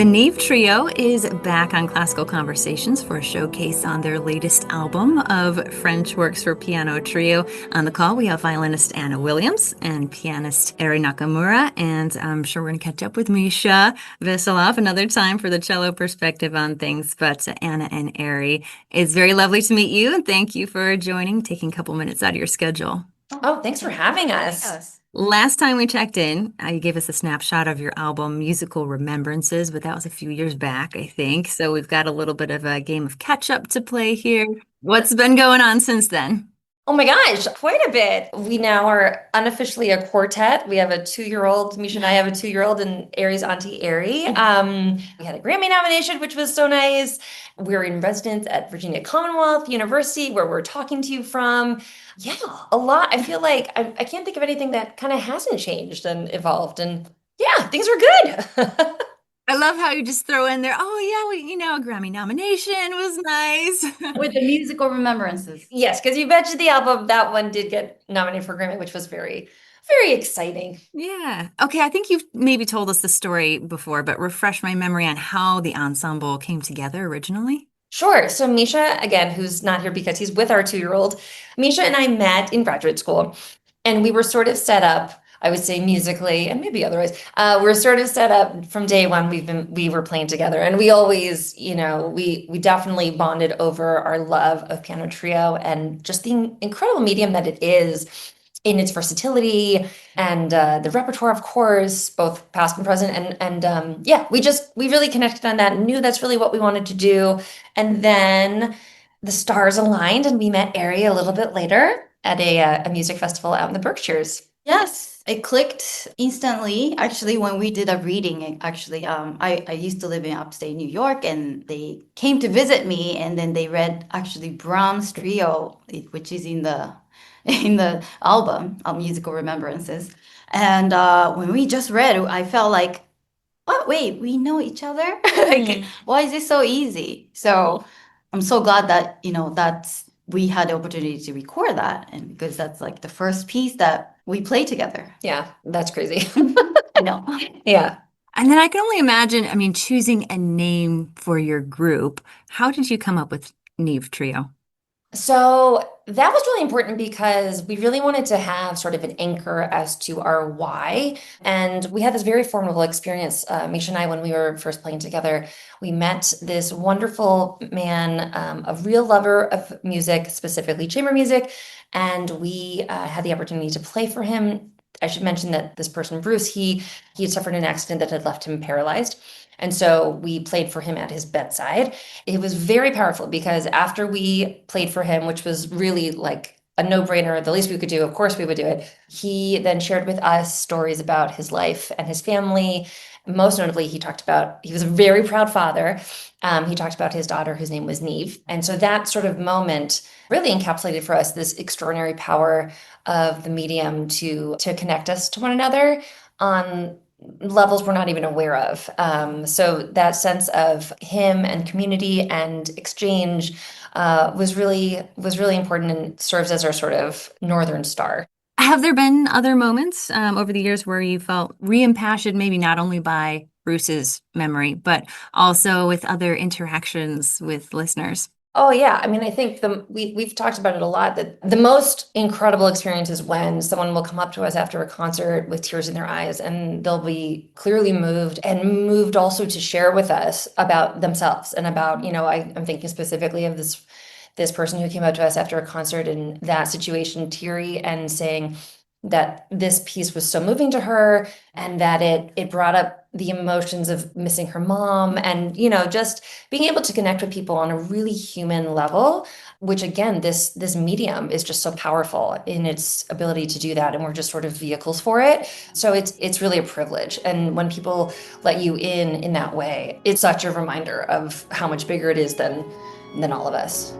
The Neave Trio is back on Classical Conversations for a showcase on their latest album of French works for piano trio. On the call, we have violinist Anna Williams and pianist Eri Nakamura, and I'm sure we're going to catch up with Misha Veselov another time for the cello perspective on things. But Anna and Eri, it's very lovely to meet you, and thank you for joining, taking a couple minutes out of your schedule. Oh, thanks for having us. Last time we checked in, you gave us a snapshot of your album, Musical Remembrances, but that was a few years back, I think. So we've got a little bit of a game of catch up to play here. What's been going on since then? Oh my gosh, quite a bit. We now are unofficially a quartet. We have a 2-year-old. Misha and I have a 2-year-old, and Ari's auntie Eri. We had a Grammy nomination, which was so nice. We're in residence at Virginia Commonwealth University, where we're talking to you from. Yeah, a lot. I feel like I can't think of anything that kind of hasn't changed and evolved. And yeah, things are good. I love how you just throw in there, oh yeah, a Grammy nomination was nice. With the musical remembrances. Yes, because you mentioned the album. That one did get nominated for Grammy, which was very, very exciting. Yeah. Okay, I think you've maybe told us the story before, but refresh my memory on how the ensemble came together originally. Sure. So Misha, again, who's not here because he's with our 2-year-old, Misha and I met in graduate school, and we were sort of set up, I would say musically and maybe otherwise. We're sort of set up from day one. We were playing together, and we always, we definitely bonded over our love of piano trio and just the incredible medium that it is in its versatility and the repertoire, of course, both past and present. And yeah, we really connected on that and knew that's really what we wanted to do. And then the stars aligned, and we met Eri a little bit later at a music festival out in the Berkshires. Yes, it clicked instantly. Actually, when we did a reading, I used to live in upstate New York, and they came to visit me, and then they read actually Brahms Trio, which is in the album of Musical Remembrances. And when we just read it, I felt like, oh, wait, we know each other? Like, why is it so easy? So I'm so glad that, that's we had the opportunity to record that, and because that's like the first piece that we play together. Yeah, that's crazy. I know. Yeah. And then I can only imagine, choosing a name for your group. How did you come up with Neave Trio? So that was really important because we really wanted to have sort of an anchor as to our why. And we had this very formidable experience, Misha and I, when we were first playing together. We met this wonderful man, a real lover of music, specifically chamber music. And we had the opportunity to play for him. I should mention that this person, Bruce, he had suffered an accident that had left him paralyzed. And so we played for him at his bedside. It was very powerful because after we played for him, which was really like a no-brainer, the least we could do, of course we would do it. He then shared with us stories about his life and his family. Most notably, he was a very proud father. He talked about his daughter, whose name was Neave. And so that sort of moment really encapsulated for us this extraordinary power of the medium to connect us to one another on levels we're not even aware of. So that sense of him and community and exchange was really important and serves as our sort of northern star. Have there been other moments over the years where you felt re-impassioned, maybe not only by Bruce's memory, but also with other interactions with listeners? Oh yeah, I mean, I think we've talked about it a lot, that the most incredible experience is when someone will come up to us after a concert with tears in their eyes, and they'll be clearly moved and moved also to share with us about themselves and about, I'm thinking specifically of this person who came up to us after a concert in that situation, teary, and saying that this piece was so moving to her and that it brought up the emotions of missing her mom and, just being able to connect with people on a really human level, which again, this medium is just so powerful in its ability to do that. And we're just sort of vehicles for it. So it's really a privilege. And when people let you in that way, it's such a reminder of how much bigger it is than all of us.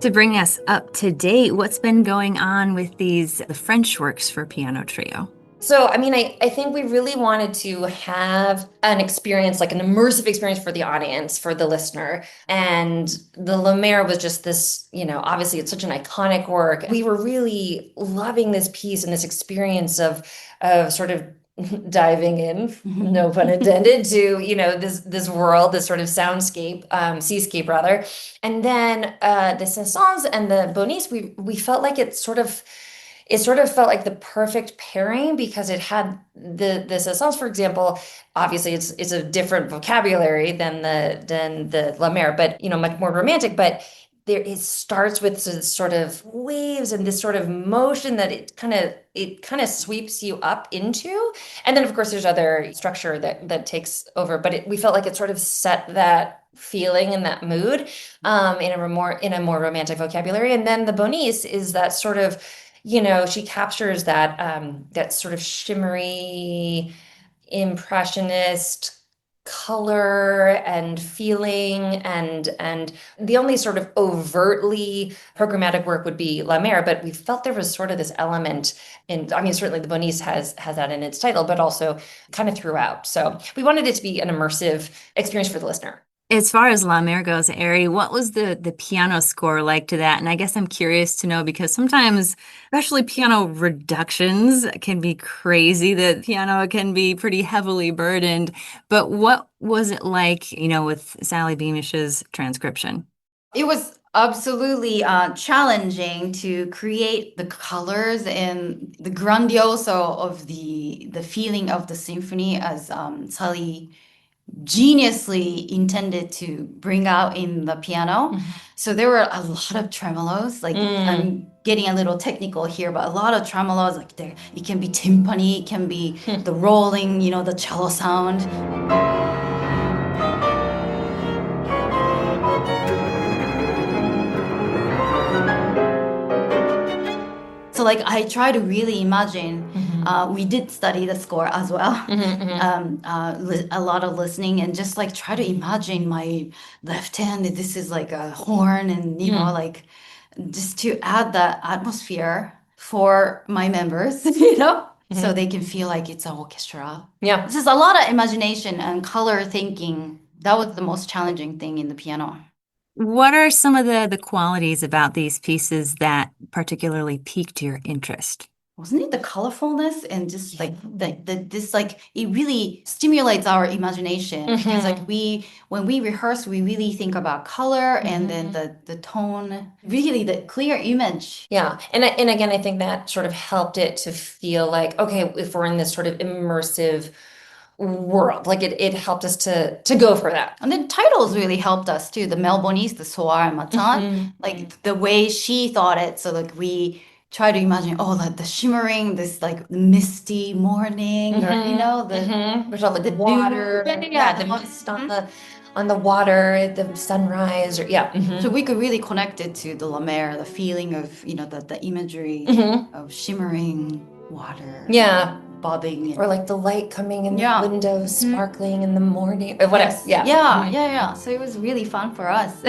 To bring us up to date, what's been going on with the French works for piano trio? So, I mean, I think we really wanted to have an experience, like an immersive experience for the audience, for the listener. And the La Mer was just this, obviously it's such an iconic work. We were really loving this piece and this experience of sort of diving in, no pun intended, to, this world, this sort of soundscape, seascape rather. And then the Saint-Saëns and the Bonis, we felt like it sort of felt like the perfect pairing because it had the Saint-Saëns, for example. Obviously, it's a different vocabulary than the La Mer, but much more romantic. But it starts with this sort of waves and this sort of motion that it kind of sweeps you up into, and then of course there's other structure that takes over. But we felt like it sort of set that feeling and that mood in a more romantic vocabulary. And then the Bonis is that sort of, she captures that sort of shimmery, impressionist color and feeling, and the only sort of overtly programmatic work would be La Mer, but we felt there was sort of this element in, I mean, certainly the Bonis has that in its title, but also kind of throughout. So we wanted it to be an immersive experience for the listener. As far as La Mer goes, Eri, what was the piano score like to that? And I guess I'm curious to know because sometimes, especially piano reductions, can be crazy. The piano can be pretty heavily burdened. But what was it like, with Sally Beamish's transcription? It was absolutely challenging to create the colors and the grandioso of the feeling of the symphony as Sally geniusly intended to bring out in the piano. So there were a lot of tremolos. Like I'm getting a little technical here, but a lot of tremolos. Like there, it can be timpani, it can be the rolling, the cello sound. So like I try to really imagine. We did study the score as well. A lot of listening and just like try to imagine my left hand. This is like a horn, and like just to add that atmosphere for my members, so they can feel like it's an orchestra. Yeah. This is a lot of imagination and color thinking. That was the most challenging thing in the piano. What are some of the qualities about these pieces that particularly piqued your interest? Wasn't it the colorfulness and just like this, like it really stimulates our imagination because like when we rehearse we really think about color and then the tone, really the clear image. Yeah. And again, I think that sort of helped it to feel like, okay, if we're in this sort of immersive world, like it helped us to go for that. And the titles really helped us too. The Melbournies, the Soir and Matan, like the way she thought it. So like we try to imagine, like the shimmering, this like misty morning, or There's all the water, the mist on the water, the sunrise, or So we could really connect it to the La Mer, the feeling of the imagery of shimmering water, bobbing, or like the light coming in the windows, sparkling in the morning, or whatever. Yeah. So it was really fun for us.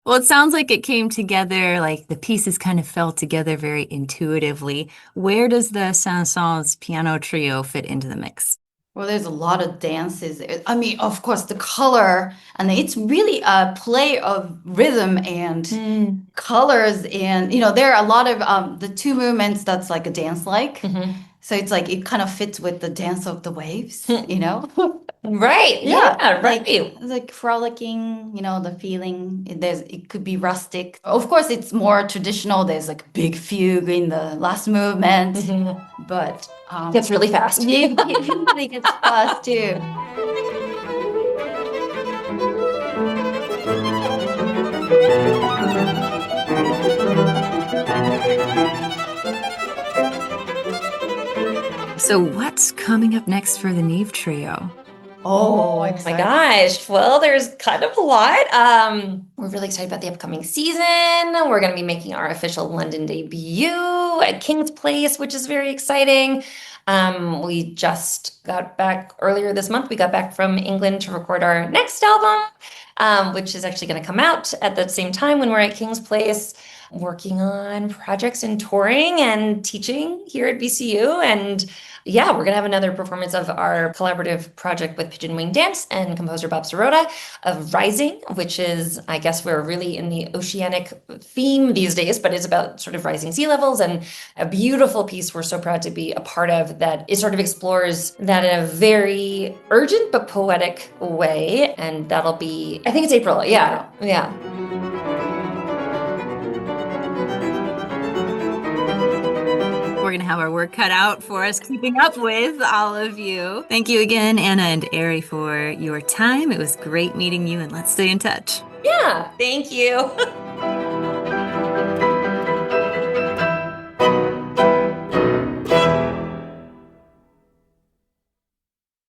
Well, it sounds like it came together, like the pieces kind of fell together very intuitively. Where does the Saint-Saëns piano trio fit into the mix? Well, there's a lot of dances. I mean, of course, the color, and it's really a play of rhythm and colors. And, there are a lot of the two movements that's like a dance-like. So it's like it kind of fits with the dance of the waves, Right. Yeah. Right. It's like frolicking, the feeling. It could be rustic. Of course, it's more traditional. There's like a big fugue in the last movement, but gets really fast. It really gets fast too. So what's coming up next for the Neave Trio? Oh, My exciting. gosh. Well, there's kind of a lot. We're really excited about the upcoming season. We're going to be making our official London debut at King's Place, which is very exciting. We just got back earlier this month. We got back from England to record our next album, which is actually going to come out at the same time when we're at King's Place, working on projects and touring and teaching here at VCU. And yeah, we're going to have another performance of our collaborative project with Pigeon Wing Dance and composer Bob Sirota of Rising, which is, I guess we're really in the oceanic theme these days, but it's about sort of rising sea levels, and a beautiful piece we're so proud to be a part of that it sort of explores that in a very urgent but poetic way. And that'll be, I think it's April. Yeah. Yeah. We're going to have our work cut out for us keeping up with all of you. Thank you again, Anna and Eri, for your time. It was great meeting you, and let's stay in touch. Yeah. Thank you.